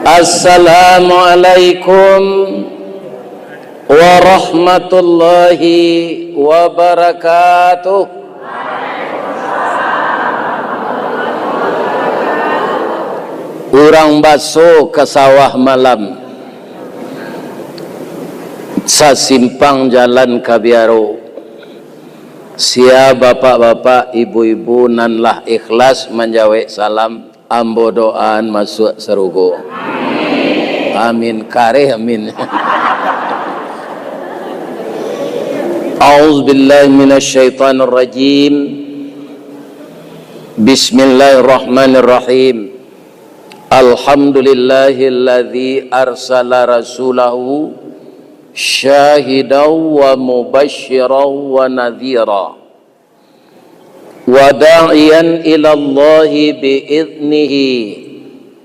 Assalamualaikum warahmatullahi wabarakatuh. Urang baso ke sawah malam, sa simpang jalan Kabiaro. Sia bapak-bapak, ibu-ibu nanlah ikhlas menjawe salam, ambo doaan masuk serugo. Amin kare amin. A'udzubillahi minasyaitonir rajim. Bismillahirrahmanirrahim. Alhamdulillahilladzi arsala rasulahu syahidan wa mubasysyiran wa nadhira wa da'iyan ila Allahi bi'idnihi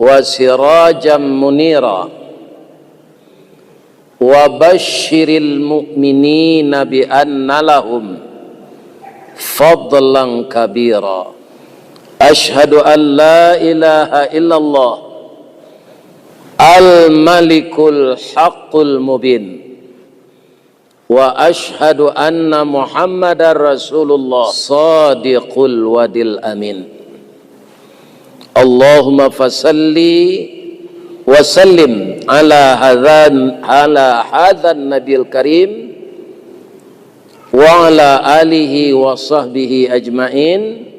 wa sirajan munira wa basyiril mu'minina bi anna lahum fadlan kabira. Ashhadu an la ilaha illallah al-malikul haqqul mubin wa ashhadu anna muhammadar rasulullah sadiqul wadil amin. Allahumma fasalli wa sallim ala hadzan nabiyil karim wa ala alihi wa sahbihi ajmain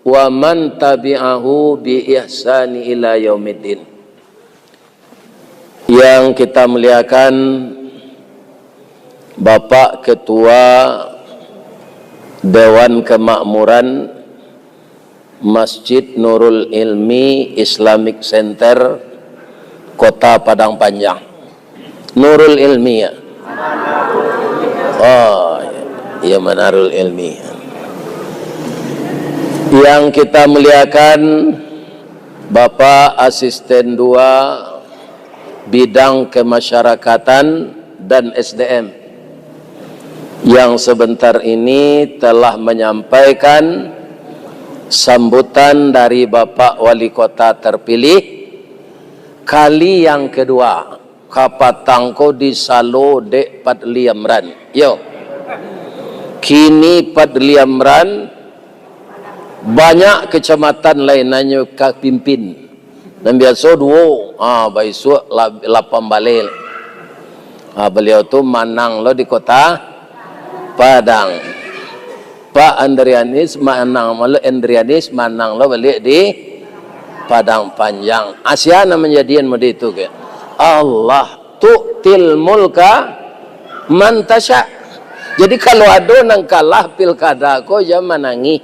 wa man tabi'ahu bi ihsani ila yaumiddin. Yang kita muliakan Bapak Ketua Dewan Kemakmuran Masjid Nurul Ilmi Islamic Center Kota Padang Panjang. Nurul Ilmi ya. Oh, iya Manarul Ilmi. Yang kita muliakan Bapak Asisten 2 Bidang Kemasyarakatan dan SDM yang sebentar ini telah menyampaikan sambutan dari Bapak Wali Kota terpilih kali yang kedua kapatangko di Salo dek Padliamran. Yo, kini Padliamran banyak kecamatan lainnya kapimpin dan biasa dua baisu lapam balil. Beliau tu manang lo di kota Padang. Pak Andrianis manang lo Andrianis manang lo balik di Padang Panjang. Asyana menjadian mode itu ke Allah tu'til mulka man tasya. Jadi kalau ada nang kalah pilkada ko jangan menangi.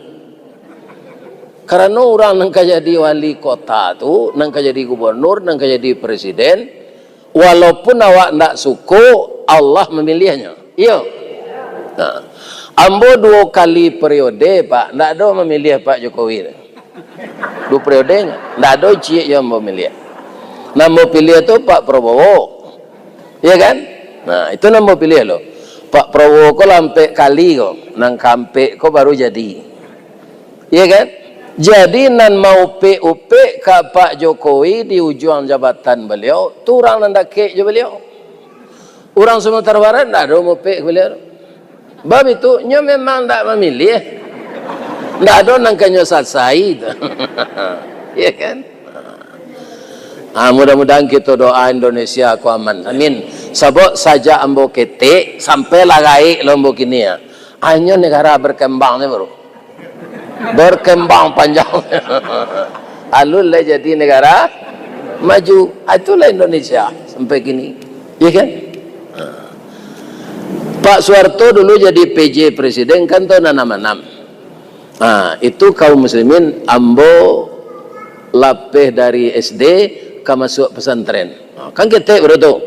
Karena orang nang jadi wali kota tu, nang jadi gubernur, nang jadi presiden, walaupun awak ndak suku, Allah memilihnya. Iya. Nah, ambo 2 kali periode Pak, ndak ada memilih Pak Jokowi. 2 periode ndak ada cie yang memilih. Namo pilih tu Pak Prabowo. Iya kan? Nah, itu namo pilih lo. Pak Prabowo ko lampe kali ko, nang kampe ko baru jadi. Iya kan? Jadi nan mau PUP ke Pak Jokowi di ujung jabatan beliau, tu orang nanda kek je beliau. Orang Sumatera Barat tak ada mau PUP beliau. Bab itu, nya memang tak memilih. Tak ada nang kanyo selesai. Ya kan? Mudah-mudahan kita doa Indonesia ku aman. Amin. Sebab saja ambo ketik sampai lagai lombo kini ya. Hanya negara berkembang ni baru. Berkembang panjang. Alullah jadi negara maju. Itulah Indonesia sampai kini. Ya kan? Pak Soeharto dulu jadi PJ presiden kan tahun 66. Itu kaum muslimin ambo lapeh dari SD ke masuk pesantren. Kan kita begitu.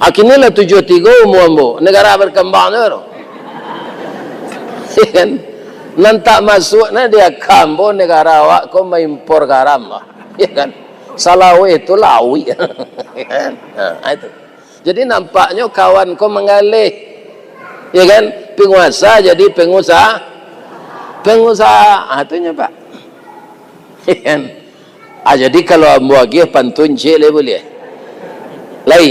Akhirnya lah 73 ambo negara berkembang baru. Ya kan? Nanti masuk na dia kambo negara awak ko mengimpor garam lah, ya kan? Salawi itu lawi, itu. Jadi nampaknya kawan ko mengalih, ya kan? Penguasa jadi pengusaha, itunya Pak, ya kan? Jadi kalau ambo lagi pantun cile boleh. Lai.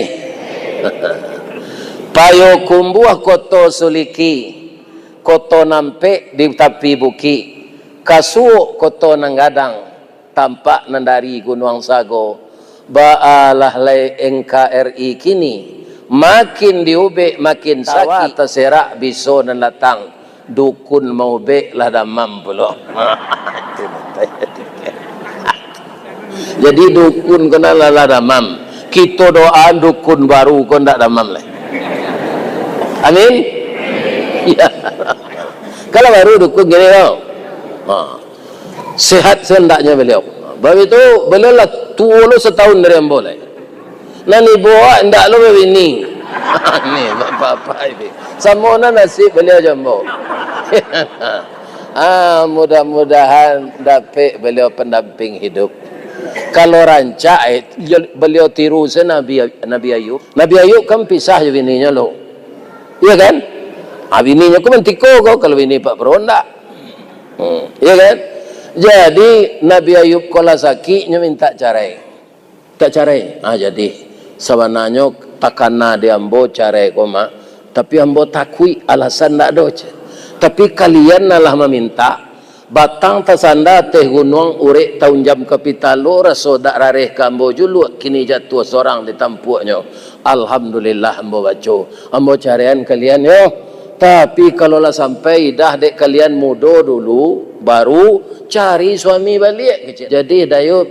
Payo kumbuah koto suliki, koto nampe di tepi buki, kasuo koto nanggadang, tampak nandari gunung sago. Baalah lai NKRI kini, makin diube makin sakit terserak biso dan latang, dukun mau be lah damam pula. Jadi dukun kena lah damam. Kita doa dukun baru kau ndak damam lah. Amin. Ya. Kalau baru dukun gini tau. Sehat sendaknya beliau. Baru itu beliau lah tua lo setahun dari ambo lah. Nani bawa ndak lo begini. Ni bapak ini. Sama nasib beliau jambo. Mudah-mudahan dapat beliau pendamping hidup. Kalau rancak beliau tiru Nabi Ayub. Nabi Ayub kan pisah je bininya lo. Iya kan? Bininya ku mentiko kau kalau bini Pak Peronda. Iya kan? Jadi Nabi Ayub kalau sakit nya minta cerai. Tak cerai. Jadi sebenarnya takana dia ambo cerai koma, tapi ambo takui alasan ndak do. Tapi kalian nalah meminta batang tasanda teh gunung urek tahun jam kapitalo raso dak rareh kambo julu kini jatuh seorang di tampuknya. Alhamdulillah ambo baco. Ambo carian kalian yo. Tapi kalau lah sampai dah dek kalian muda dulu baru cari suami balik kecil. Jadi dayup.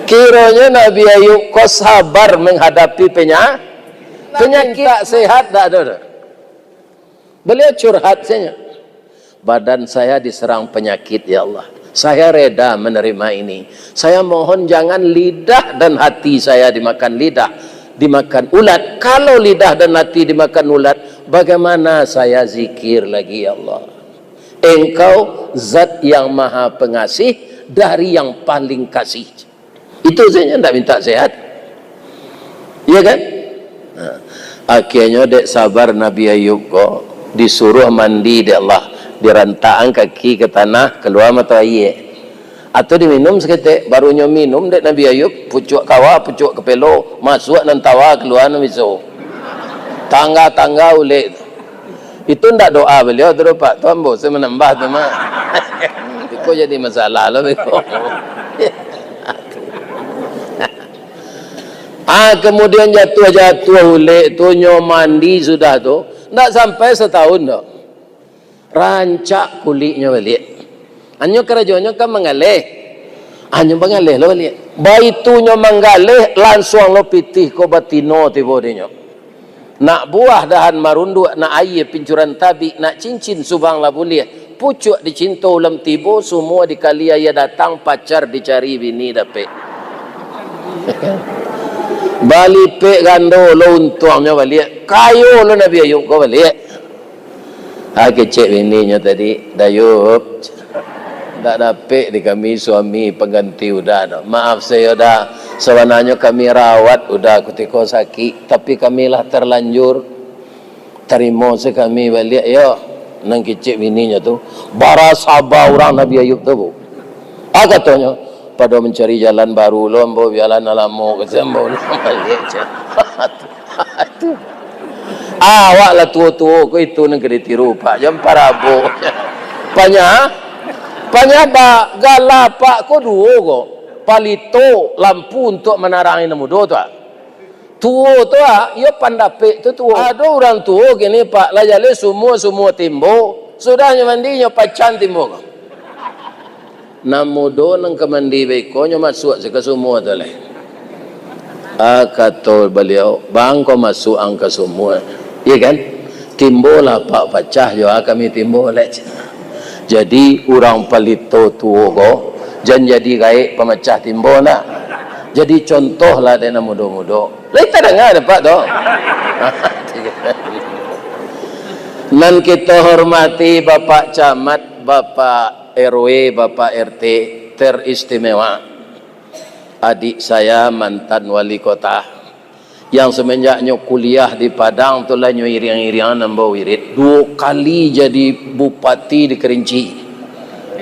Kiranya Nabi Ayub kau sabar menghadapi penyakit tak sehat tak ada. Beliau curhat saja. Badan saya diserang penyakit ya Allah. Saya reda menerima ini. Saya mohon jangan lidah dan hati saya dimakan lidah, dimakan ulat. Kalau lidah dan hati dimakan ulat, bagaimana saya zikir lagi ya Allah? Engkau zat yang maha pengasih dari yang paling kasih. Itu saja tidak minta sehat. Iya kan? Akhirnya dek sabar Nabi Ayub kok disuruh mandi di Allah, dirantaan kaki ke tanah keluar mata air atau diminum seketik barunya minum dek Nabi Ayub pucuk kawa pucuk kepelo masuk dan tawa keluar namiso tangga-tangga ulek itu ndak doa beliau terus Pak Tuan bos saya menambah tu mak itu jadi masalah lah beko. Kemudian jatuh ulek tu mandi sudah tu ndak sampai setahun dah rancak kulitnya balik. Anyo kerajanya kan mengalih. Anyo mengalih lo balik. Baitunya mengalih langsung lo pitih ko batino tibo dinyo. Nak buah dahan marundu, nak air pincuran tabi, nak cincin subang lah boleh. Pucuk dicinta ulam tibo, semua dikali ayah datang pacar dicari bini dapet. Balik pek gando lo untuangnya balik. Kayu lo Nabi Ayub ko balik. Kecek bininya tadi Dayub tak dapat di kami suami pengganti udah. Maaf saya udah sebenarnya kami rawat udah ketika sakit tapi kami lah terlanjur terima sekami balik ya nang kecek bininya tu bara sabah orang Nabi Ayub tu bu. Katanya pada mencari jalan baru lo ambo jalan alamo kesembo balik je. Awak lah tua-tua ko itu negeri tiru pak jam parabu. Panya ba gala pak ko duo ko palito lampu untuk menerangi namudo tu. Tua tu yo pandape tu tua. Ada orang tua gini pak lah jale semua timbo sudahnya mandinya pacan timbo ko. Namudo nang kemandi beko nyo masuk ke semua tu leh. Kata beliau bang ko masuk angka semua. Iya kan? Timbul apa pecah juga kami timbul lek. Jadi orang palito tuo go jan jadi gaik pemecah timbul nak. Jadi contohlah dena mudo-mudo. Lai tak dengar dapat doh. Nan kita hormati Bapak Camat, Bapak RW, Bapak RT teristimewa. Adik saya mantan wali kota. Yang semenjaknya kuliah di Padang tu lah nyo iriang-iriang nambah wirid 2 kali jadi bupati di Kerinci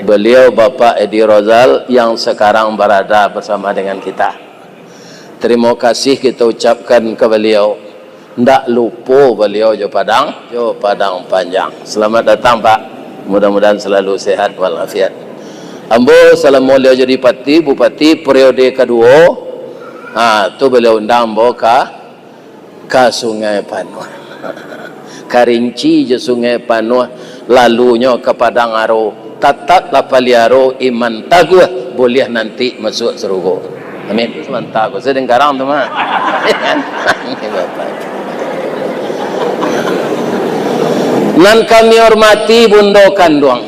beliau Bapak Edi Rozal yang sekarang berada bersama dengan kita. Terima kasih kita ucapkan ke beliau. Ndak lupa beliau Jo Padang panjang. Selamat datang Pak. Mudah-mudahan selalu sehat walafiat. Ambo salam mulia jadi bupati periode kedua. Tu beliau undang ambo ke Sungai Panuh. Karinci je Sungai Panuh, lalunya ke Padang Aro. Tatat lapaliaro iman taguh boleh nanti masuk surga. Amin. Sebentar aku sedang garang tu mah. Nan kami hormati bundo kanduang.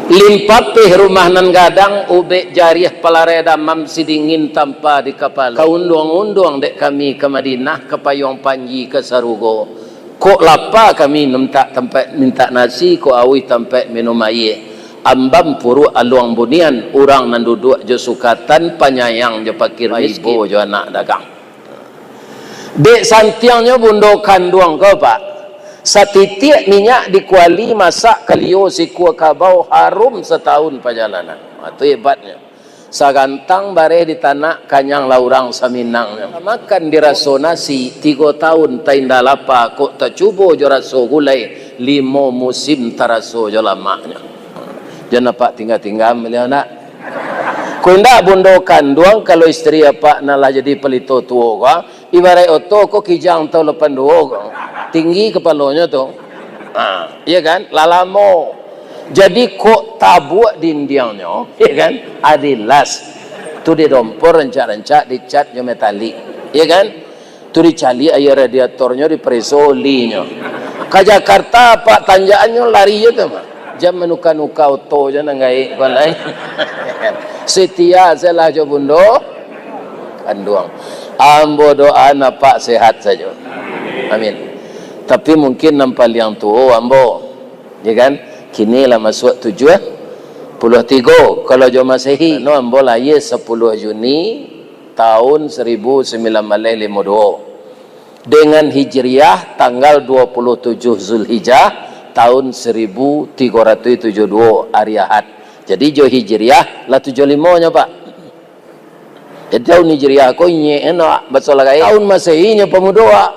Limpat peh rumah nan gadang ube jariah palareda mam sidingin tanpa di kapal. Kaunduang-unduang dek kami ke Madinah ke Payung Panji ke Sarugo. Kok lapa kami minta tempat minta nasi, kok awi tempat minum air. Ambam puru aluang bunian, orang nan duduk je sukatan penyayang je pakir ibu je anak dagang. Dek santiangnya bundo kanduang kau Pak. Satitik minyak dikuali masak kalio si kuah kabau harum setahun perjalanan. Itu hebatnya. Sagantang bareh di tanah kanyang laurang saminang. Makan di raso nasi 3 tahun tainda lapa kok tak cubo jo raso gulai 5 musim taraso jo lamaknya. Jangan Pak tinggal-tinggal beliau nak. Kau ndak bundo kanduang kalau istri apa nalah jadi pelito tua ka. Ibarat oto kok kijang tau lepan dua ka. Tinggi kepalanya tu. Iya kan? Lalamo. Jadi kok tabuak dindiangnya, ya kan? Adilas. Tu di dompor rencak-rencak dicat jo metalik. Ya kan? Tu dicali air radiatornya di presolinya. Ke Jakarta Pak tanjaannya lari je tu Pak. Jam menuka-nuka auto je nangai balai. Setia salah jo bundo kanduang. Ambo doa na Pak sehat saja. Amin. Tapi mungkin nampal yang tua ambo. Ya kan? Kini lah masuk 73 kalau jo Masehi no ambo lahir 10 Juni tahun 1952 dengan Hijriah tanggal 27 Zulhijjah tahun 1372 hari Ahad. Jadi jo Hijriah lah 75 nya Pak. Jadi tahun Hijriah ko nye enak basola kai tahun Masehi nya pemudoa.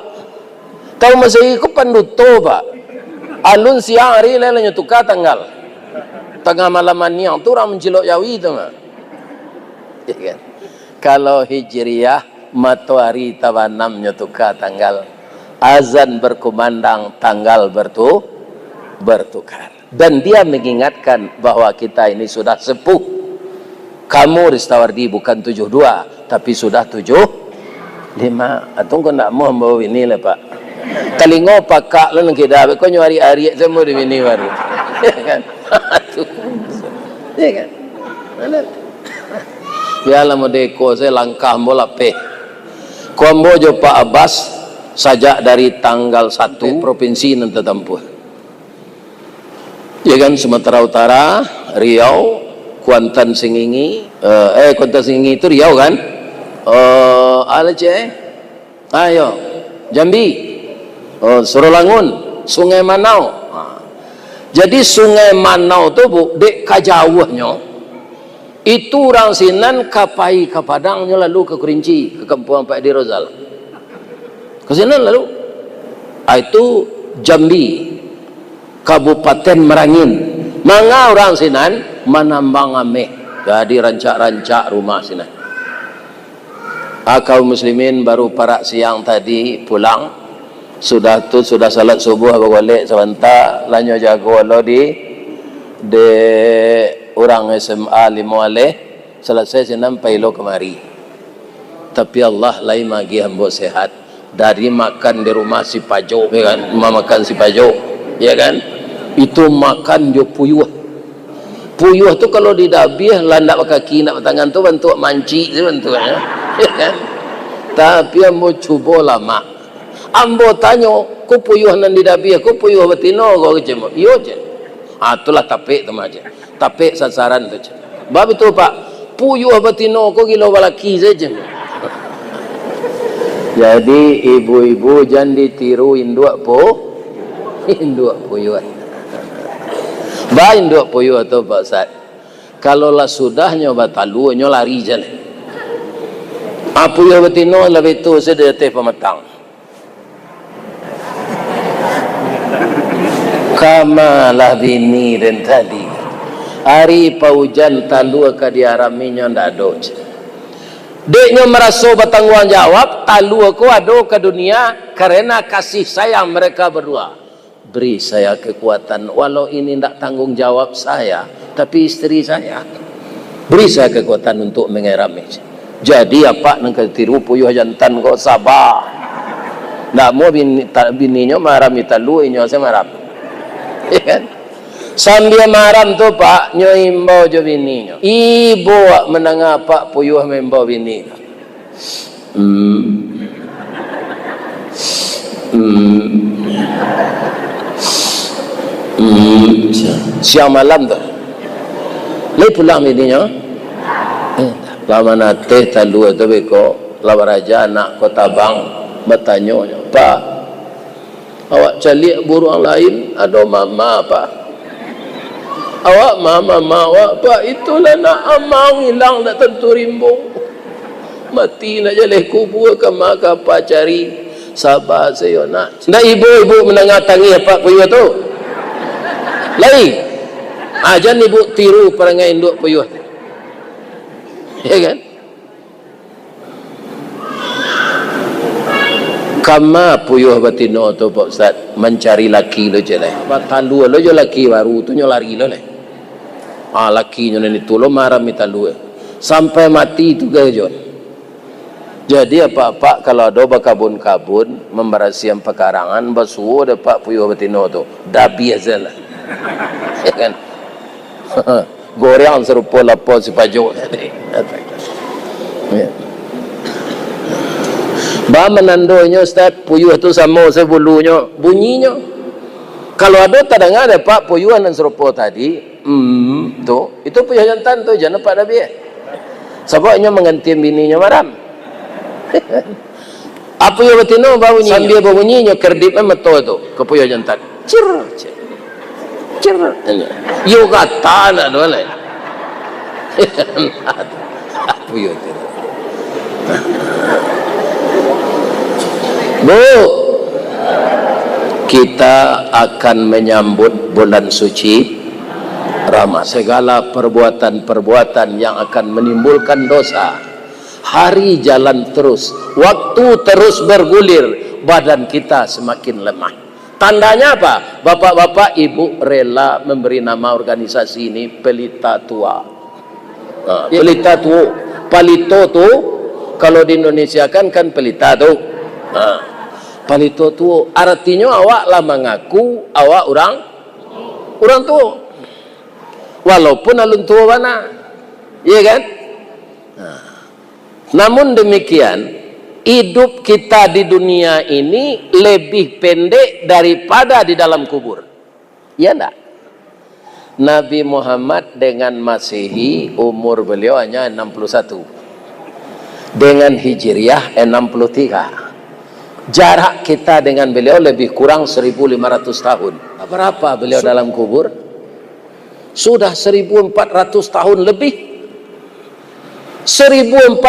Tahun Masehi ko panduto Pak. Alun siang hari lelanya tukar tanggal tengah malaman yang tu orang menjelok yawi tu mah. Ya kan? Kalau Hijriah matahari tabanamnya tukar tanggal, azan berkumandang tanggal bertukar. Dan dia mengingatkan bahwa kita ini sudah sepuh. Kamu Ristawardi bukan 72 tapi sudah 75. Atau kau nak mau bawa ini lah Pak. Kalingo pakak lo nang kita kau nyari hari semua di sini baru. Ya kan? Ya kan? Biarlah modeko saya langkah bola pe. Kombo jo Pak Abbas sajak dari tanggal 1 provinsi nan tetempuh. Ya kan Sumatera Utara, Riau, Kuantan Singingi, Kuantan Singingi itu Riau kan? Aceh. Ayo, Jambi. Surolangun, Sungai Manau. Jadi Sungai Manau tu dek kajauhnya itu orang sinan kapai ke Padangnya lalu ke Kerinci ke kampung Pak Edi Rozal. Ke sinan lalu. Itu Jambi, Kabupaten Merangin. Manga orang sinan menambang ameh. Jadi rancak-rancak rumah sinan. Kaum muslimin baru parak siang tadi pulang. Sudah salat subuh balik sebentar lanyo jago lo di orang SMA 5 aleh selesai senam pailo kemari. Tapi Allah lain magi hamba sehat dari makan di rumah si Pajo, ya kan? Makan si Pajo, ya kan? Itu makan jo puyuh. Puyuh tu kalau didabih landak kaki nak tangan tu bentuk manci tu bentuknya, ya kan? Tapi ambo cuba lama. Ambo tanya, ku puyuh nan didabih, ku puyuh betino kau kecemo. Iyo je. Itulah tapik tu aja. Tapik sasaran tu je. Bab itu Pak, puyuh betino kau gila balaki saja. Jadi ibu-ibu jangan ditiru induk puyuh. Bain duk puyuh tu Pak Ustaz. Kalau lah sudah nyoba talu, nyo lari je lah. Puyuh betino lebih tu sedia teh pemetang. Kamalah bini dan tadi. Hari paujan talu ke diaraminya ndak ada. Deknya merasa bertanggungjawab, talu aku ada ke dunia karena kasih sayang mereka berdua. Beri saya kekuatan, walau ini tidak tanggung jawab saya, tapi istri saya. Beri saya kekuatan untuk mengerami. Jadi apa nak tiru puyuh jantan kau sabar. Nak mau bininya marami talu, inyo saya maram. Ya kan? Sambil maram tu Pak, nyo imbau jo bininya. Ibu menengah Pak puyuh membau bini. Siang malam tu. Lai pulang bininya. Lama nate talu tu beko lawaraja anak kota bang bertanya, Pak, awak calik burung lain ada mama Pak? Awak mama awak Pak, itulah nak amang hilang nak tentu rimbung. Mati nak jaleh kubur ke maka apa cari. Sabar saya nak. Nak ibu-ibu menengah tangi apa puyuh tu? Lain. Jangan ibu tiru perangai induk puyuh. Ya kan? Kama puyuh batino tu Pak Ustaz mencari laki lo je lah. Talu lo je laki baru tu nyo lari lo lah. Laki nyo ni tu lo marah mi talu sampai mati tu gajon. Jadi apa-apa kalau ada berkabun-kabun memberasihan pekarangan basuh dapat puyuh batino tu dabi aja lah. Ya kan? Goreng serupa lapor si pajuk tadi. Ya. Bah menandonya Ustaz puyuh tu sama sebulunya bunyinya. Kalau ada tak dengar dapat puyuhan dan serupa tadi, tu itu puyuh jantan tu jangan dapat Nabi. Sebabnya mengganti bininya maram. Apa yang betino bau bunyi sambil bunyinya kerdip meto tu ke puyuh jantan. Cir. Cir. Yo kata nak dole. Puyuh tu. Bu, kita akan menyambut bulan suci Ramadan. Segala perbuatan-perbuatan yang akan menimbulkan dosa, hari jalan terus, waktu terus bergulir, badan kita semakin lemah. Tandanya apa? Bapak-bapak, ibu rela memberi nama organisasi ini Pelita Tua. Pelita Tua, palito tu, kalau di Indonesia kan pelita tu. Palito tu artinya awak lah mengaku awak orang tua, walaupun alun tua mana, iya kan? Namun demikian hidup kita di dunia ini lebih pendek daripada di dalam kubur, iya enggak? Nabi Muhammad dengan Masehi umur beliau hanya 61, dengan Hijriah 63. Jarak kita dengan beliau lebih kurang 1.500 tahun. Berapa beliau dalam kubur? Sudah 1.400 tahun lebih. 1.400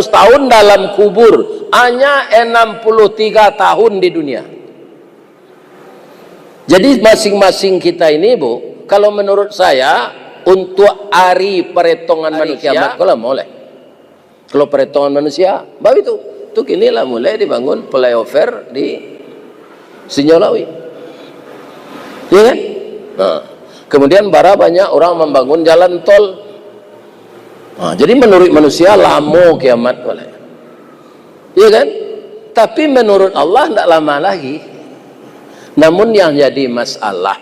tahun dalam kubur, hanya 63 tahun di dunia. Jadi masing-masing kita ini Bu, kalau menurut saya untuk hari perhitungan manusia kiamat kalau boleh. Kalau perhitungan manusia, baru itu inilah mulai dibangun flyover di Sinyolawi, ya kan? Kemudian banyak orang membangun jalan tol. Jadi menurut manusia lama kiamat boleh, ya kan? Tapi menurut Allah tidak lama lagi. Namun yang jadi masalah,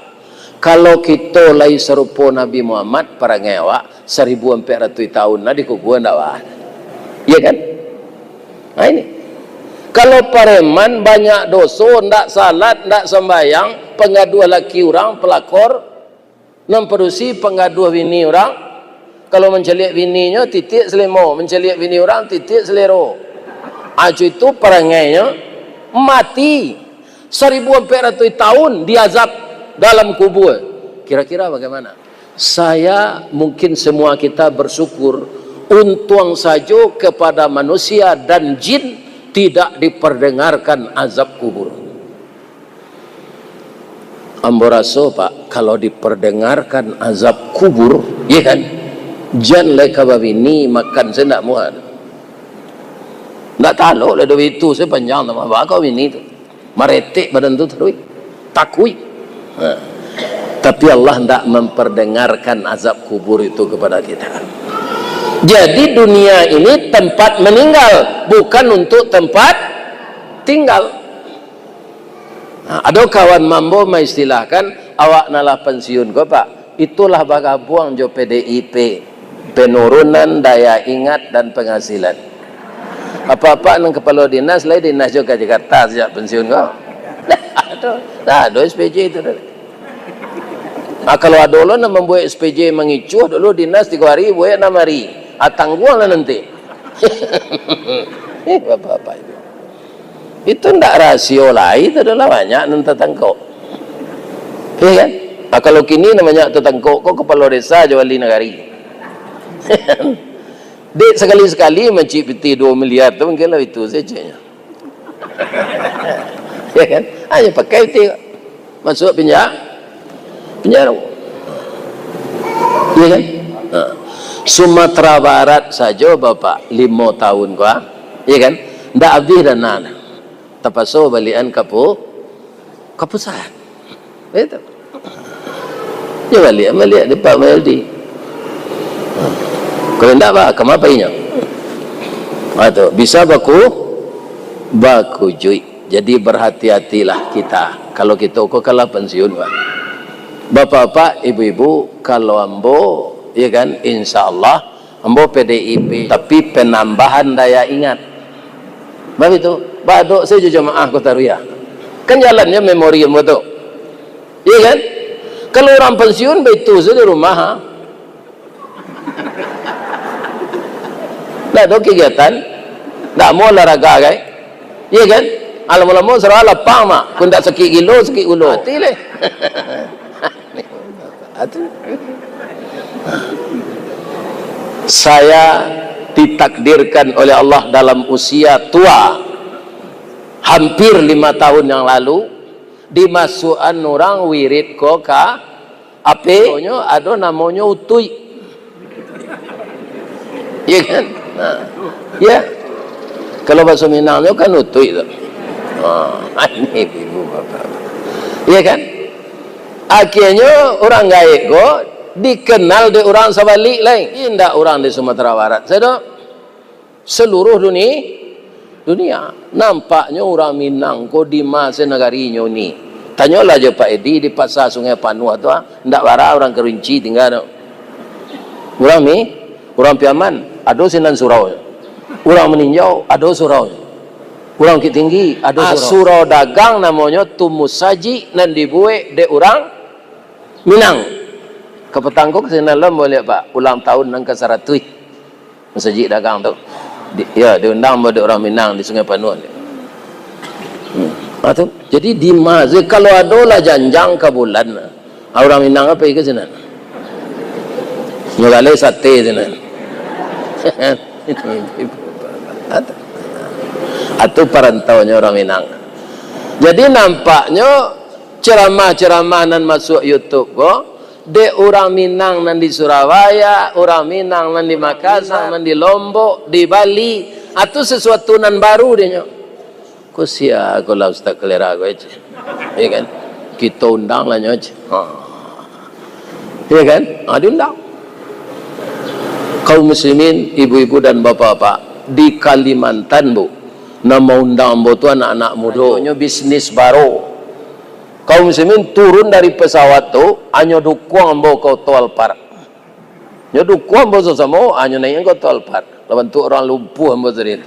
kalau kita lagi serupa Nabi Muhammad para ngewak 1.400 tahun di kubur tidak ada, ya kan? Nah ini, kalau pareman banyak dosa, ndak salat, ndak sembayang, pengadu laki orang, pelakor, memperusi pengadu bini orang, kalau menceliak bininya titik selemo, menceliak bini orang titik selero. Acu itu perangainya mati 1.400 tahun diazab dalam kubur. Kira-kira bagaimana? Saya mungkin semua kita bersyukur untung saja kepada manusia dan jin tidak diperdengarkan azab kubur. Ambo rasa Pak, kalau diperdengarkan azab kubur, ya kan? Jan leka babini makan saya nak muat. Nak tahu lah duit itu saya panjang sama kau ini tu. Maretik badan tu terus takui. Tapi Allah tidak memperdengarkan azab kubur itu kepada kita. Jadi dunia ini tempat meninggal, bukan untuk tempat tinggal. Ada kawan mambo mengistilahkan awak nalah pensiun kau Pak. Itulah bagabuang jo PDIP, penurunan daya ingat dan penghasilan. Apa-apa nang kepala dinas lain dinas juga Jakarta sejak pensiun kau. Ada SPJ itu. Kalau ada lo nak membuat SPJ mengicuh dulu dinas 3 hari buat 6 hari. Tangguang lah nanti. Apa-apa itu. Itu ndak rasio lah, itu adalah banyak nan tetangkok. Iya kan? Kalau kini namanya tetangkok kok kepala desa Jawali Negari. Dek sekali-sekali mencip peti 2 miliar tu mungkin lah itu saja. Ya kan? Hanya pakai peti masuk penjara. Iya kan? Sumatera Barat saja Bapak 5 tahun kau, iya kan? Ndak habis dan nana. Tapaso balian kapusat. Itu. Ya balik di Pak Meldi. Kalau ndak Pak, kenapa inya? Atau bisa baku jui. Jadi berhati-hatilah kita. Kalau kita kok kalah pensiun Pak. Bapak-bapak, ibu-ibu, kalau ambo, ya kan, insya Allah ambo PDIP, tapi penambahan daya ingat. Bapak itu, badok saya jemaah Kota Ruya. Kan jalannya memori ambo tu, iya kan? Kalau orang pensiun begitu saja di rumah, tak ada kegiatan, tak mau olahraga, kan? Iya kan? Alam-alam serah lapang mak, kun tak sakit gilo, sakit ulu. Mati leh. Saya ditakdirkan oleh Allah dalam usia tua, hampir 5 tahun yang lalu, dimasukkan orang wirid koka, apa? Ada namanya utui, ya kan? Ya, kalau bahasa Minangnya kan utui tu. Ini ibu bapak, ya kan? Akhirnya orang gaib kok dikenal di orang sabalik lain. Tidak orang di Sumatera Barat. Saya seluruh dunia nampaknya orang Minang kok di masa negarinya ni. Tanyalah je Pak Edi di pasar Sungai Panuh tu, tidak bara orang Kerinci tinggal. Orang ni, orang Piaman, ada sinan surau. Orang meninjau, ada surau. Orang Bukit Tinggi, ada surau dagang namanya Tumusaji nan dibuat de orang Minang. Kepetangkok kesana lah boleh Pak ulang tahun nang ke-100 masjid dagang tu. Ya diundang pada orang Minang di Sungai Panuh. Jadi di masa kalau ada lah janjang ke bulan orang Minang apa ke sana? Ngalai sate sana. Atau perantaunya orang Minang. Jadi nampaknya ceramah-ceramah nan masuk YouTube kok de orang Minang nan di Surabaya, orang Minang nan di Makassar, nan di Lombok, di Bali, atau sesuatu nan baru dia nyo. Ko sia ko la Ustaz Kelera ko aja. Iya kan? Kita undang lah nyo aja. Iya kan? Diundang. Kaum muslimin, ibu-ibu dan bapak-bapak di Kalimantan Bu, nama undang Bu tu anak-anak muda, nyo bisnis baru. Kaum muslimin turun dari pesawat tu, hanya dukung ambo kau tol par. Nyo dukung ambo sesama, hanya naik kau tol par. Lawan tu orang lumpuh ambo serit.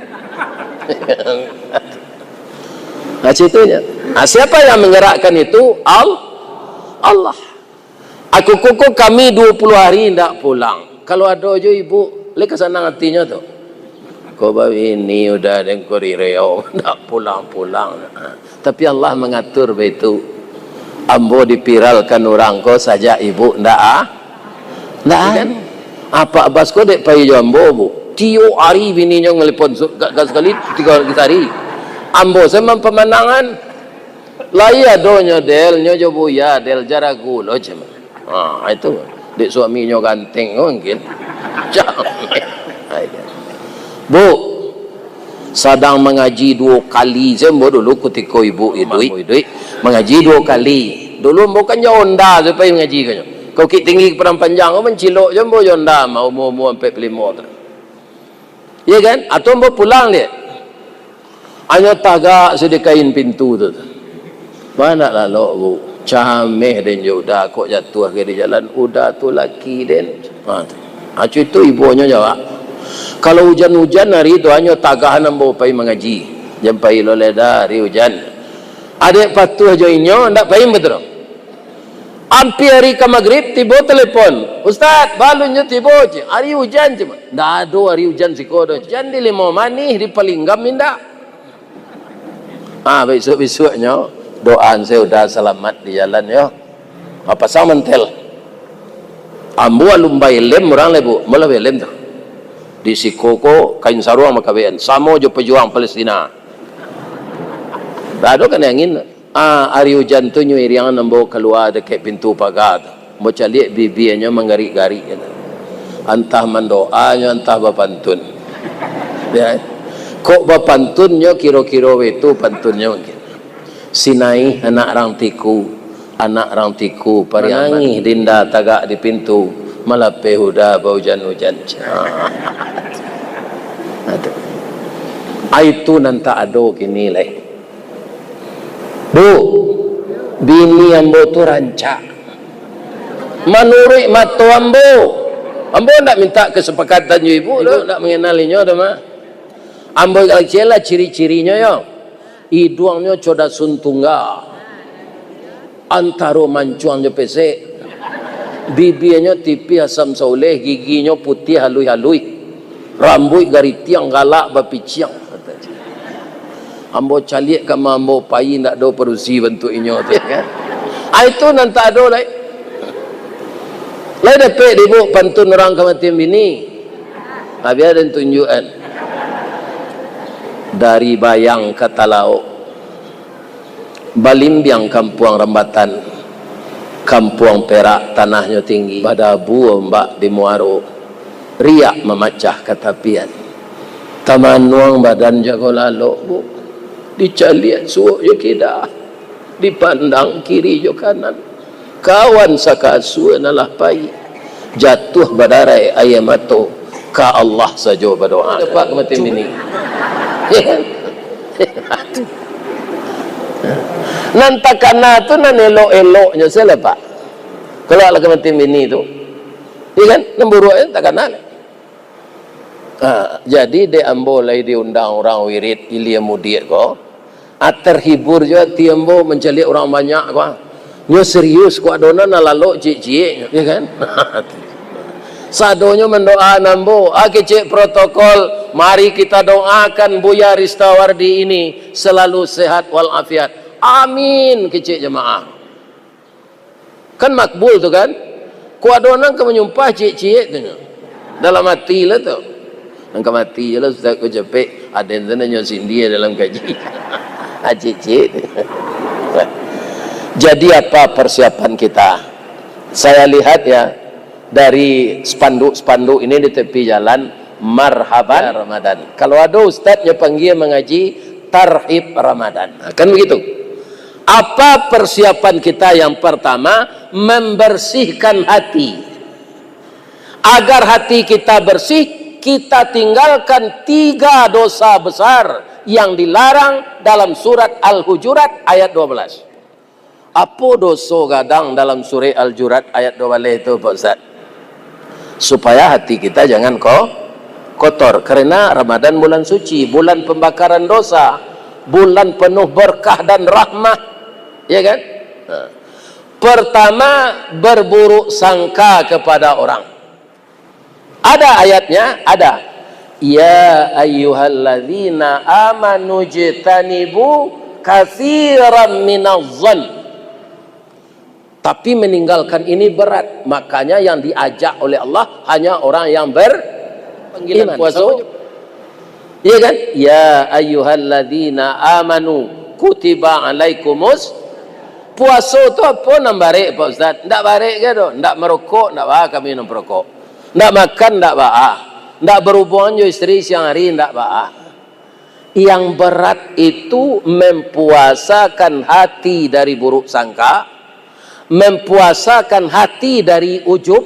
Nah situnya. Nah, siapa yang menggerakkan itu? Allah. Aku kuku kami 20 hari tidak pulang. Kalau ada aja ibu, lek kesana hatinya tu. Kau bawa ini udah dengkori reo, tidak pulang-pulang. Tapi Allah mengatur begitu. ambo dipiralkan orang ko saja ibu ndak kan? Apa abas ko dek pai jambo bu tio hari bininya ngelipon gas sekali 3 hari ambo sama pemandangan laya donya del nyo jo buya del jaragu lo cema itu dek suaminya ganteng mungkin bu sedang mengaji 2 kali sembo dulu ketika ibu mengaji 2 kali dulu bukannya onda supaya mengaji kan kau kit tinggi perang panjang kau mencilok jembo onda mau 45 ya kan atau mau pulang dia hanya tagak sedekain pintu tu mana lalu bu cameh dan udah kok jatuh ke di jalan udah tu laki den acu itu ibunya jawab kalau hujan-hujan hari itu hanya tagahan ambo pai mengaji jampai lole dari hujan adik patuh joinyo ndak pai betul hampir hari ke maghrib tiba telepon ustaz balunnya tiba hari hujan cuma ndak ada hari hujan sikodo hujan di Limau Manis di Palinggam minda besok-besoknya doaan saya udah selamat di jalan yo apa sama mentel ambo alumbai lem orang lebu mula lem tu di Sikoko kain saruang makabean samo jo pejuang Palestina dado kan angin hari hujan tu nyu iriangan nambo keluar dekat pintu pagar mo caliak bibianya menggari-gari entah mendoanya entah bapantun ya kok bapantunnya kira-kira itu pantunnya mungkin sinai anak rang tiku pariangi dinda tagak di pintu malape huda bau hujan-hujan itu nanti ada kini leh bu bini ambo tu rancak menurut matu ambo nak minta kesepakatan ibu nak mengenalinya dah mah ambo kecil ciri-cirinya yo hidungnya coda suntungga antaro mancuang je pesek bibirnya tipi asam sauleh giginya putih halui-halui rambut gari tiang galak bapiciang ambo caliak kama ambo pai ndak do perusi bentuk inyo tu kan itu nanti ada lai dapat ibu pantun orang kematian bini habis ada tunjukan dari Bayang ke Talau Balimbiang Kampuang Rambatan Kampuang Perak tanahnya tinggi Badabu mbak di Muaro riak memacah ketapian taman nuang badan jago lalu bu dicaliat suuk je kidah dipandang kiri je kanan kawan sakasu nalah pai jatuh badarai ayam mato ka Allah saja berdoa dapat kematian ini nantakana tu nan elok-eloknya saya pak kalau ala kematian ini tu iya kan nombor 2 takana jadi de ambo lai diundang orang wirid ilia mudik ko terhibur juga tiambo mencari orang banyak ko nyo serius ko adona nalalo cik-cik ya kan sadonya mendoa nambo kecik protokol mari kita doakan Buya Ristawardi ini selalu sehat walafiat amin kecik jemaah kan makbul tu kan kuadona ke menyumpah cik-cik tu dalam hati lah tu angka mati je lah Ustaz ko cepek ada yang sana nyosin dia dalam kaji cik-cik jadi apa persiapan kita saya lihat ya dari spanduk-spanduk ini di tepi jalan marhaban Ramadan kalau ada ustaznya panggil mengaji tarhib Ramadan kan begitu apa persiapan kita yang pertama membersihkan hati agar hati kita bersih kita tinggalkan 3 dosa besar yang dilarang dalam surat Al-Hujurat ayat 12 apa dosa gadang dalam surat Al-Hujurat ayat 12 itu Pak Ustaz supaya hati kita jangan kotor karena Ramadan bulan suci bulan pembakaran dosa bulan penuh berkah dan rahmah ya kan pertama berburuk sangka kepada orang ada ayatnya ada ya ayyuhalladzina amanu jtanibu katsiran minadh-dhann Tapi meninggalkan ini berat. Makanya yang diajak oleh Allah hanya orang yang berpanggilan puasa. Iya kan? Ya ayyuhalladzina amanu kutiba alaikumus. Puasa tu apa nak barik Pak Ustaz? Ndak barik ke tu? Ndak merokok, ndak bah kami minum perokok. Ndak makan, ndak bah. Ndak berhubungan dengan isteri siang hari, ndak bah. Yang berat itu mempuasakan hati dari buruk sangka, mempuasakan hati dari ujub,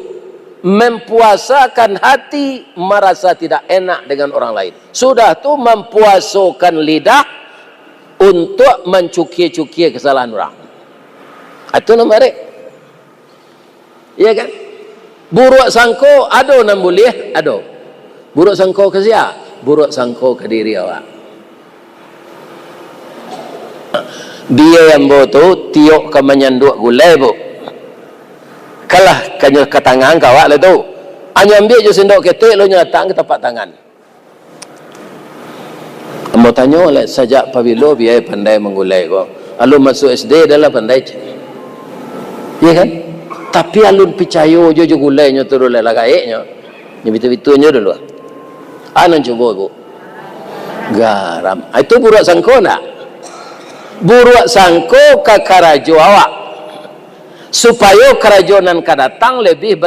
mempuasakan hati merasa tidak enak dengan orang lain. Sudah tu mempuasakan lidah untuk mencuki-cuki kesalahan orang. Itu nama dia. Iya kan? Buruk sangko ada nan boleh, ada. Buruk sangko ke siapa? Buruk sangko ke diri awak. Dia yang bawa tu tiok ke menyanduk gulai bu. Kalah kanya ke tangan kawak lah tu. Hanya ambil je sendok ketik lo nyatang ke tapak tangan. Mau tanya oleh sejak pabilo biar pandai menggulai ko. Alun masuk SD adalah pandai. Ya kan? Tapi alun percaya je gulainya tu dulu lah gaiknya. Nya bitu-bitunya dulu. Anan cuba bu. Garam. Itu buruk sangko nak. Buruk sangko ke karajo awak supaya kerajonan kadatang lebih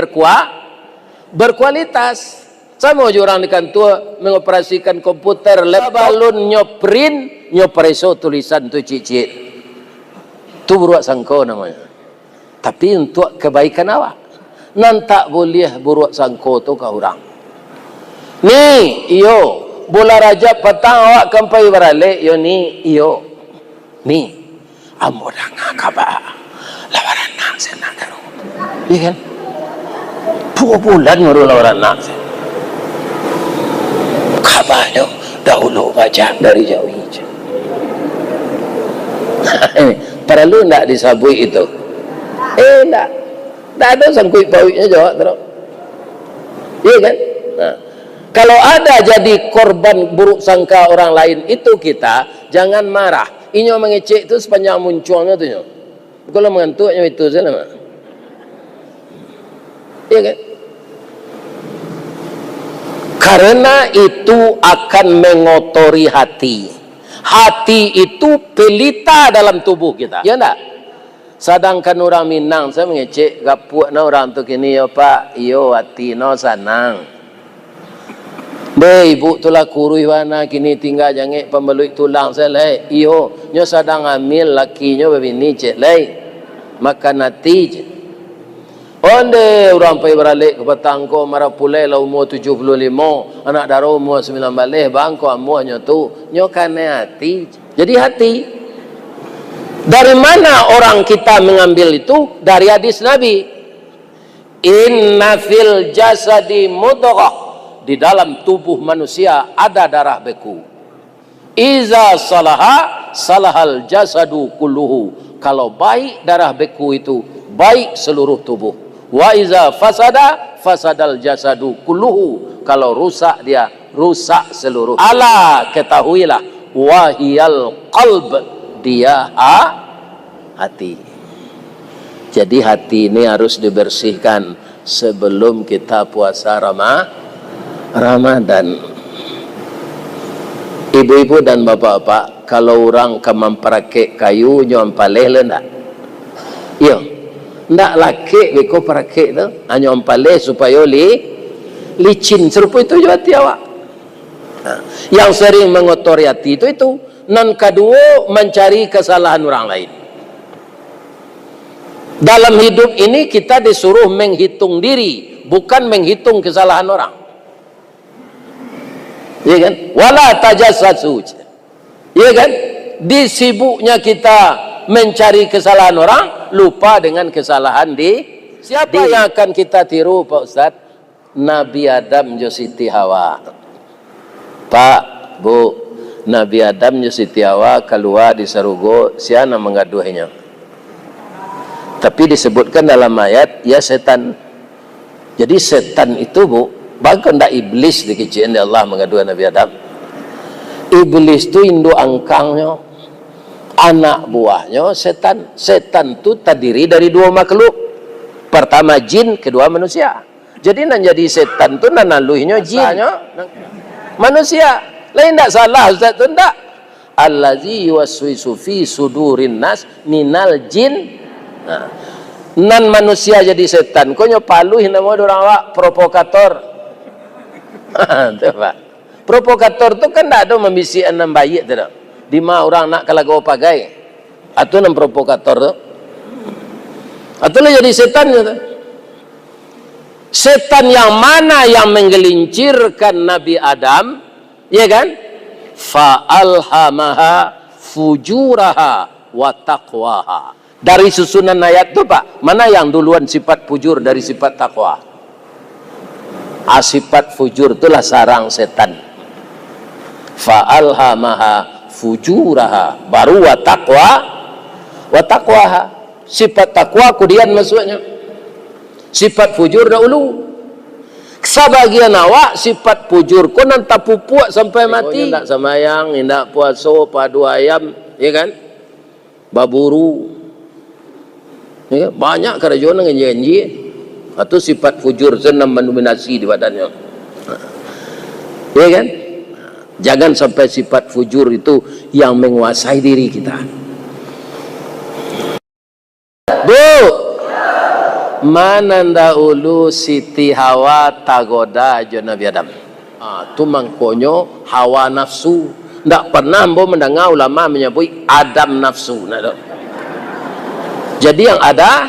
berkualitas. Sama je orang di kantor mengoperasikan komputer balun nyopreso tulisan tu cicit tu buruk sangko namanya. Tapi untuk kebaikan awak nan tak boleh buruk sangko tu ke orang ni. Iyo bola Rajab petang awak kampai beralik yo ni iyo ni ambo danga kaba lawaran nang senang karo. Iya kan? 2 bulan nguru lawaran nang sen. Kabarnya dahulu baca dari jauh hijau. Perlu tak disabui itu? Tak. Tak ada sangkut pautnya jawab terus. Iya kan? Nah, kalau ada jadi korban buruk sangka orang lain itu kita jangan marah. Inyo mengecek tu sepanjang munculnya tu nyo. Kalau mengantuknya itu saja nama. Iya kan? Karena itu akan mengotori hati. Hati itu pelita dalam tubuh kita. Ya enggak? Sedangkan orang Minang saya mengecek gapuak na orang tu kini ya Pak, iyo hati no sanang. Be ibu tulah kurui wana kini tinggal jangek pembelui tulang saya lai. Iyo nyo sadang hamil laki nyo bebini cek lai. Makan hati je. Onde orang pergi beralik ke petangko marah pulai lah umur 75, anak darah umur 19 bangko amuhnya tu nyo kane hati. Jadi hati. Dari mana orang kita mengambil itu? Dari hadis Nabi. Inna fil jasadi mudghah. Di dalam tubuh manusia ada darah beku. Iza salaha salahal jasadu kulluhu. Kalau baik darah beku itu baik seluruh tubuh. Wa iza fasada fasadal jasadu kulluhu. Kalau rusak dia rusak seluruh. Ala ketahuilah wahiyal qalb, dia hati. Jadi hati ini harus dibersihkan sebelum kita puasa Ramadan. Ibu-ibu dan bapak-bapak, kalau orang memprakek kayu nyom paleh le ndak? Iya. Ndak laki beko prakek tu, nyom paleh supaya licin. Serupa itu juga hati awak. Yang sering mengotori hati itu. Nan kedua mencari kesalahan orang lain. Dalam hidup ini kita disuruh menghitung diri, bukan menghitung kesalahan orang. Ya kan? Wala tajassasu. Ya kan? Disibuknya kita mencari kesalahan orang, lupa dengan kesalahan siapa yang akan kita tiru Pak Ustaz? Nabi Adam jo Siti Hawa. Pak, Bu, Nabi Adam jo Siti Hawa keluar di sarugo, siapa mengaduhinya? Tapi disebutkan dalam ayat ya setan. Jadi setan itu Bu, bahkan ndak iblis dikecilin Allah mengadu Nabi Adam. Iblis itu induk angkangnya. anak buahnya setan. Setan itu terdiri dari dua makhluk. Pertama jin, kedua manusia. Jadi nan jadi setan tu nan naluhnya jin, manusia. Lain tak salah Ustaz tu tak? Allazi yuwaswisu fi sudurin nas minal jin. Nan manusia jadi setan. Kau nyopaluh nama orang awak provokator. Tu Pak. Provokator tu kan tak ada membisik enam bayi tu. Di mana orang nak kalau kau pakai. Atau nan provokator tu. Atau lah jadi setan tu. Setan yang mana yang menggelincirkan Nabi Adam, ya kan? Fa'alhamaha fujuraha wa taqwaha. Dari susunan ayat tu Pak, mana yang duluan sifat fujur dari sifat takwa? Sifat fujur itulah sarang setan. Fa'alhamaha fujuraha, baru wa taqwaha. Sifat takwa kemudian maksudnya. Sifat fujur dahulu. Sebagian awak sifat fujur kau nanti pupuak sampai mati. Tidak semayang, tidak puasa, padu ayam, ya kan? Baburu, ya kan? Banyak kerajaan yang janji. Atau sifat fujur senam mendominasi di badannya, ya kan? Jangan sampai sifat fujur itu yang menguasai diri kita. Bu, mana dahulu Siti Hawa tagoda jo Nabi Adam. Tu mangkonyo hawa nafsu. Ndak pernah mbo mendengar ulama menyebut Adam nafsu. Jadi yang ada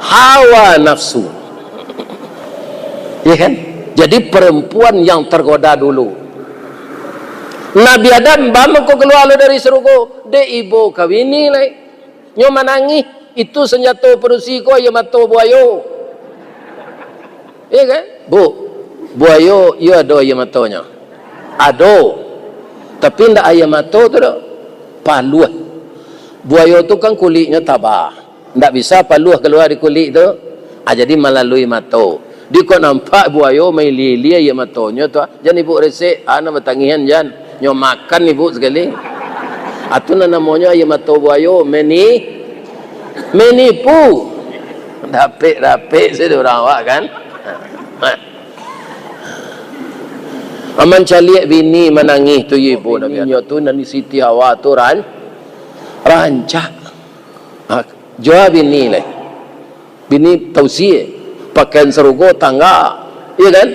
hawa nafsu. Ya kan? Jadi perempuan yang tergoda dulu. Nabi Adam bama ko keluar dari surga, de ibu kawini lai. Nyo manangih. Itu senjata perusi ko ya mato buayo. Iya kan? Bu, buayo ya ada ya matonya. Ado. Tapi ndak ayam mato tu dah. Paluh. Buayo tu kan kulitnya tabah. Ndak bisa paluh keluar di kulit tu. Jadi melalui mato. Di kau nampak buayo main lilia ya matonya tu. Jangan ibu resek, ana bertangihan jan. Nyo makan ibu sekali. Atu namanya ya mato buayo menipu. Dapik saya orang awak kan. Aman caliak bini menangis tu ibu Nabi Adam tu nani Siti Hawa tu rancak. Jawab bini lah. Bini tausiah pakaian serugo tangga, iya kan?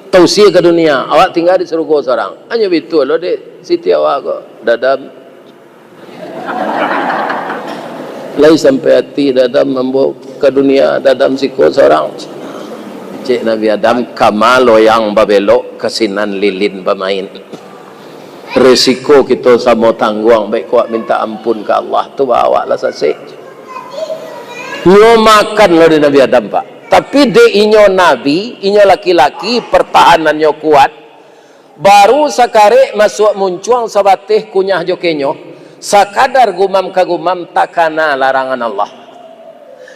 Tausiah ke dunia. Awak tinggal di serugo seorang. Hanya betul loh dek Siti Hawa kok dadam. Lai sampai hati dadam membawa ke dunia dadam siko seorang. Cik Nabi Adam kamalo yang babelok kesinan lilin bermain. Resiko kita sama tangguang baik kuat minta ampun ke Allah tu bawa lah sasik. Nyo makan lo di Nabi Adam Pak. Tapi de inyo nabi, inyo laki-laki pertahanannya kuat. Baru sakare masuk muncuang sabateh kunyah jokenyo. Sakadar gumam kagumam takana larangan Allah.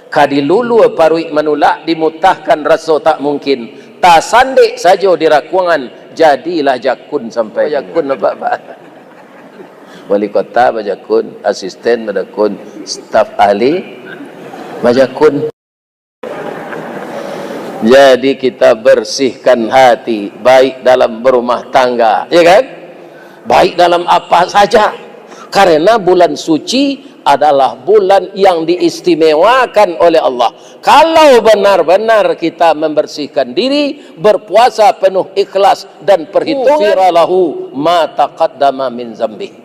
Kadilulu paruik manulak dimutahkan rasa tak mungkin. Tak sandik saja di rakuangan jadilah jakun sampai jakun apa Pak? Wali kota bajakun, asisten bajakun, staf ahli bajakun. Jadi kita bersihkan hati baik dalam berumah tangga, ya kan? Baik dalam apa saja. Karena bulan suci adalah bulan yang diistimewakan oleh Allah. Kalau benar-benar kita membersihkan diri, berpuasa penuh ikhlas dan perhitungan, lahu ma taqaddama min zambi.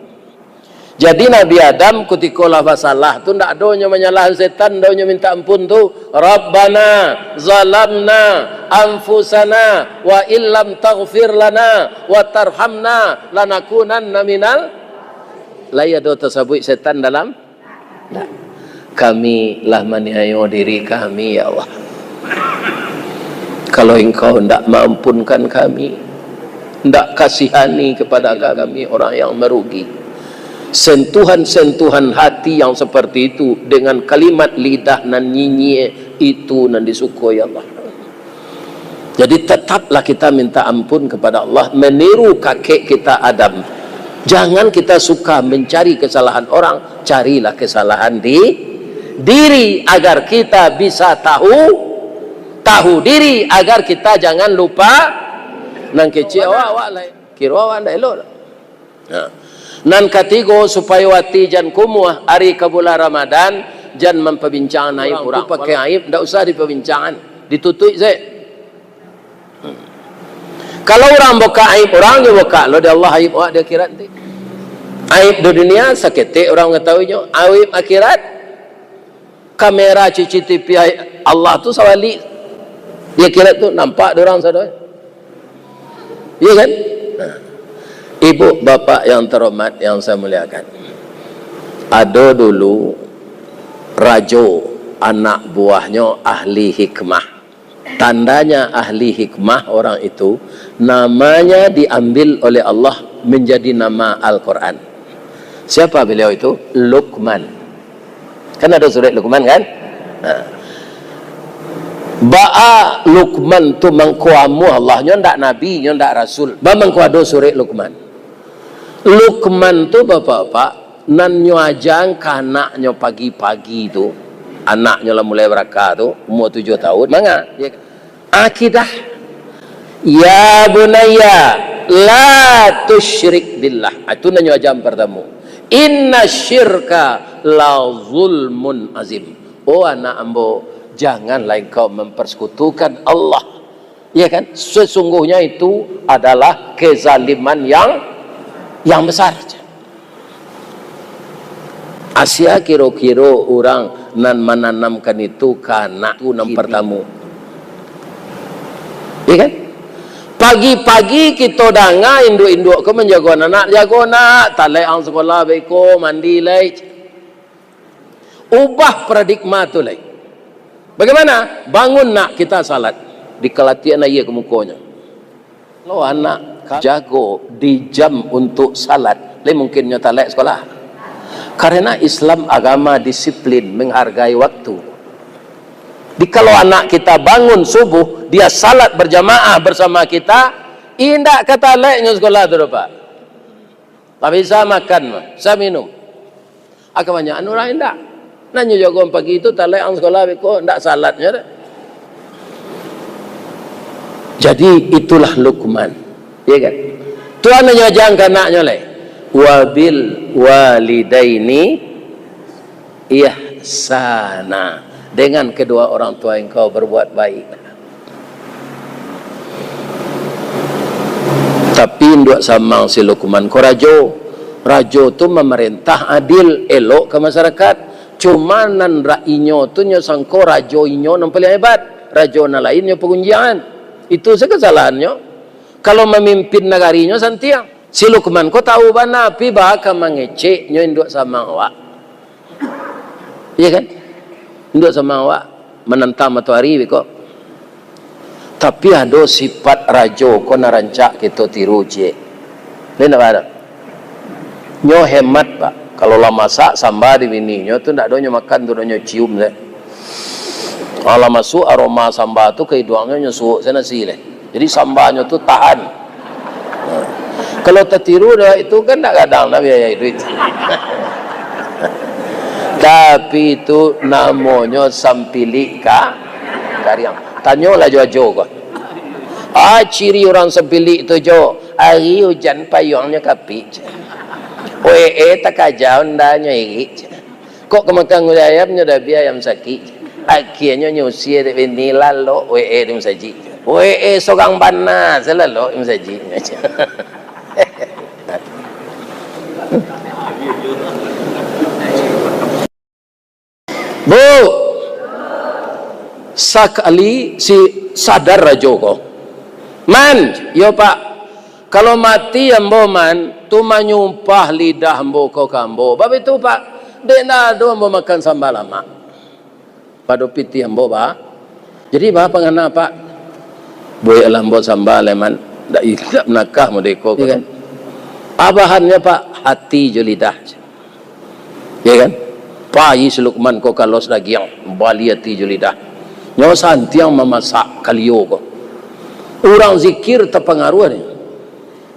Jadi Nabi Adam ketika lafaz salah tu ndak donya menyalahi setan, donya minta ampun tu. Rabbana zalamna anfusana wa illam taghfir lana wa tarhamna lanakunanna minal layak do tersebut setan dalam tak. Kami lah maniayo diri kami ya Allah. Kalau engkau tidak mampunkan kami, tidak kasihani kepada kami orang yang merugi. Sentuhan-sentuhan hati yang seperti itu dengan kalimat lidah nan nyinyi itu nan disukai Allah. Jadi tetaplah kita minta ampun kepada Allah, meniru kakek kita Adam. Jangan kita suka mencari kesalahan orang, carilah kesalahan di diri agar kita bisa tahu diri, agar kita jangan lupa nang kecil awak lain kira awak ndak elok. Nan katigo supaya wati jan kumuh hari ke bulan Ramadan jan memperbincang aib orang. Pakai aib ndak usah diperbincangkan, ditutup saja. Kalau orang buka aib orang, dia buka lo dia Allah aib awak di akhirat nanti. Aib di dunia seketik orang mengetahuinya, aib akhirat kamera CCTV Allah tu sawali di akhirat tu nampak dia orang sadar. Iya kan? Ibu bapa yang terhormat yang saya muliakan, ada dulu rajo anak buahnya ahli hikmah. Tandanya ahli hikmah orang itu namanya diambil oleh Allah menjadi nama Al-Quran. Siapa beliau itu? Luqman. Kan ada surat Luqman kan? Ba'a Luqman tu mengkuamu Allah, nyo ndak nabi, nyo ndak rasul. Ba mengkuado surat Luqman. Luqman tu bapak-bapak nan nyo ajang kanaknyo pagi-pagi tu. Anaknya lah mulai berakar tu umur 7 tahun. Manga akidah, ya bunayya la tusyrik billah. Itu nanya jam pertama. Inna syirka la zulmun azim. Oh anak ambo, janganlah engkau mempersekutukan Allah. Ya kan? Sesungguhnya itu adalah kezaliman yang besar. Asia kira-kira orang nan menanamkan itu karena itu yang pertama. Ya kan? Pagi-pagi kita dengar induk-induk ke menjaga anak, jaga anak, talai ang sekolah beko, mandi lai. Ubah paradigma tu lai. Bagaimana? Bangun nak kita salat, dikelatian aja ke mukanya. Lo anak jago di jam untuk salat, lai mungkinnya talai sekolah. Karena Islam agama disiplin, menghargai waktu. Kalau anak kita bangun subuh, dia salat berjamaah bersama kita, indak kata leknya sekolah tu Pak. Tak bisa makan, saya minum. Agak banyak orang indak. Nanya jago pagi itu tak lek ang sekolah beko, indak salatnya dah. Jadi itulah Luqman, ya kan? Tuhan menyajangkan anaknya leh. Wabil walidaini ihsana, dengan kedua orang tua engkau berbuat baik. Tapi nduk samang si Luqman ko rajo tu memerintah adil elok ke masyarakat. Cuma nan rainyo tu nyo sangko rajo inyo nang paling hebat, rajo na lainnya pengunjian. Itu sekesalahannya. Kalau memimpin negarinya santiang. Si Luqman ko tahu ba napi ba ka mangecek nyo induk sama awak. Iya kan? Induk sama awak menentang matahari beko. Tapi ada sifat rajo ko narancak kita tiru je. Lain apa ada? Nyo hemat pak. Kalau lah masak sambal di bini nyo tu ndak do nyo makan tu do nyo cium le. Kalau masuk aroma sambal tu ke hidungnya nyo suuk sana nasi le. Jadi sambalnya tu tahan. Kalau tertiru dah itu kan tak kadang nak biaya duit. Tapi itu namanya sampili karyang. Tanyalah jo kau. Ciri orang sampili itu jo. Hari hujan payungnya kapi. Tak kajau ndanya iri. Kok kemakan ayamnya dah biar ayam sakit. Akhirnya nyusia de nilal lo dem saji. Seorang bana selalu dem saji. Bu, sakali si sadar rajo ko. Man, yo pak, kalau mati ambo man, tu menyumpah lidah ambo ko kambo. Bab itu pak, dek nado ambo makan sambal lama. Padu piti ambo ba. Jadi ba pangana pak, boy ambo sambal leman, dak ilap nakah modeko kan. Abahannya pak, hati jo lidah. Ya kan? Pai si Luqman ko kalos dagiang bali hati jo lidah. Nyo santiang memasak kalio ko. Orang zikir terpengaruh ni.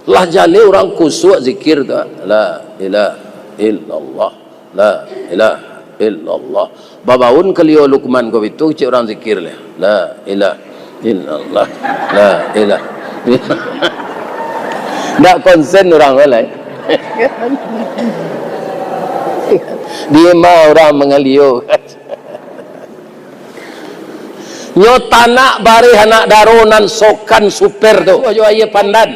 Lah jale orang kusuk zikir tu. La ilaha illallah. La ilaha illallah. Babaun kaliyo Luqman ko itu cik orang zikir le. La ilaha illallah. La ilaha. Ndak konsen orang lain. Dia mau orang mengaliyo. Nyo tanak bari anak daronan sokan super tu. Yo aye pandan.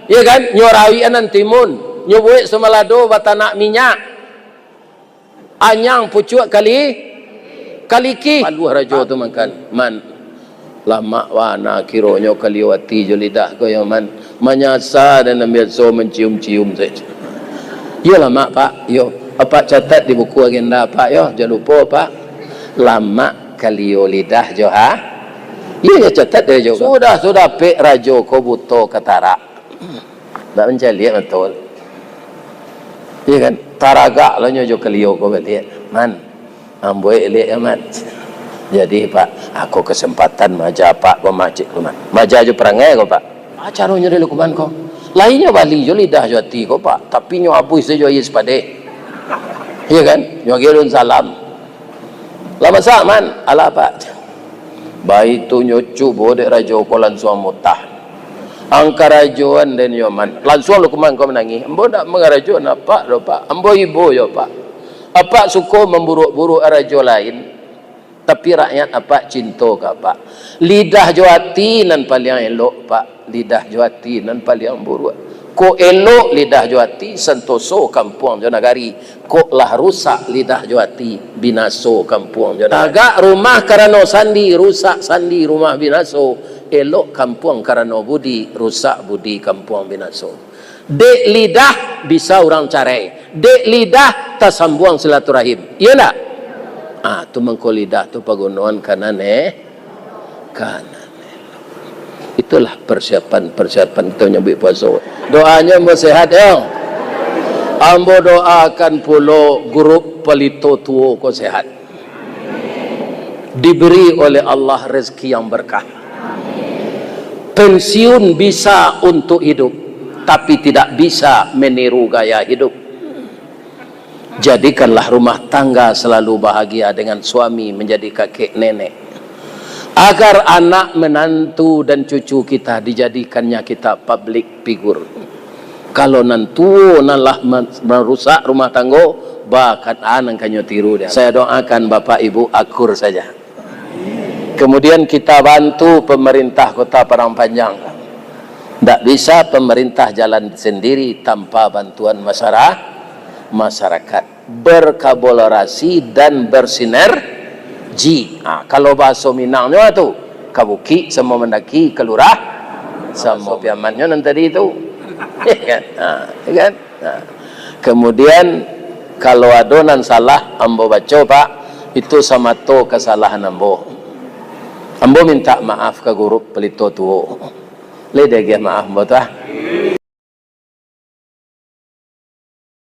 Ya kan? Nyo rawi anan timun. Nyo buik semalado batanak minyak. Anyang pucuk kaliki. Palu rajo tu makan. Man lama wana kironyo kaliwati jo lidah ko yo man. Manyasa dan ambil so mencium-cium saja. Yo lama Pak, yo. Apa catat di buku agenda Pak yo, jangan lupa Pak. Lama kaliyo lidah jo ha. Yo ya catat dia jo. Sudah pe rajo ko buto katara. Tak mencari betul. Iya kan? Taraga lah nyojo kaliyo ko beliau. Man, amboi lihat amat. Jadi Pak, aku kesempatan maja Pak ke masjid Luqman. Maja jo perangai ko Pak. Acara nyeri Luqman ko. Lainnya bali jo lidah jo hati ko Pak. Tapi nyo abui sejo yes pade. Iya kan? Nyo girun salam. Lama sak man, ala Pak. Baik tu nyo cubo dek rajo ko langsung mutah. Angkarajoan dan yoman langsung Luqman kau menangi. Ambo nak mengarajoan apa do Pak? Ambo ibu yo Pak. Apa suko memburuk-buruk rajo lain? Tapi rakyat apa cinta ke Pak? Lidah jawati nan paling elok Pak. Lidah jawati nan paling buruk. Ko elok lidah jawati sentoso kampung jo nagari. Ko lah rusak lidah jawati binaso kampung jo nagari. Agak rumah karena sandi rusak sandi rumah binaso. Elok kampung karena budi rusak budi kampung binaso. Dek lidah bisa orang carai. Dek lidah tak sambung silaturahim. Iya tak? Ah, tu mengko lidah tu pagunuan kanan kanan. Itulah persiapan kita nyambut puasa. Doanya mau sehat ya. Ambo doakan pulo grup pelito tuo ko sehat. Diberi oleh Allah rezeki yang berkah. Pensiun bisa untuk hidup, tapi tidak bisa meniru gaya hidup. Jadikanlah rumah tangga selalu bahagia dengan suami menjadi kakek nenek. Agar anak menantu dan cucu kita dijadikannya kita public figure. Kalau nantu nalah merusak rumah tangga, bahkan anak kanyo tiru dia. Saya doakan Bapak Ibu akur saja. Kemudian kita bantu pemerintah Kota Padang Panjang. Tak bisa pemerintah jalan sendiri tanpa bantuan masyarakat. Berkolaborasi dan bersinergi. Kalau bahasa Minangnya tu, kabuki sama mendaki kelurah sama piamannya nanti itu. Kan? Kemudian kalau adonan salah ambo baca Pak, itu sama to kesalahan ambo. Ambo minta maaf ke guru pelito tuo. Le dege maaf mbotah.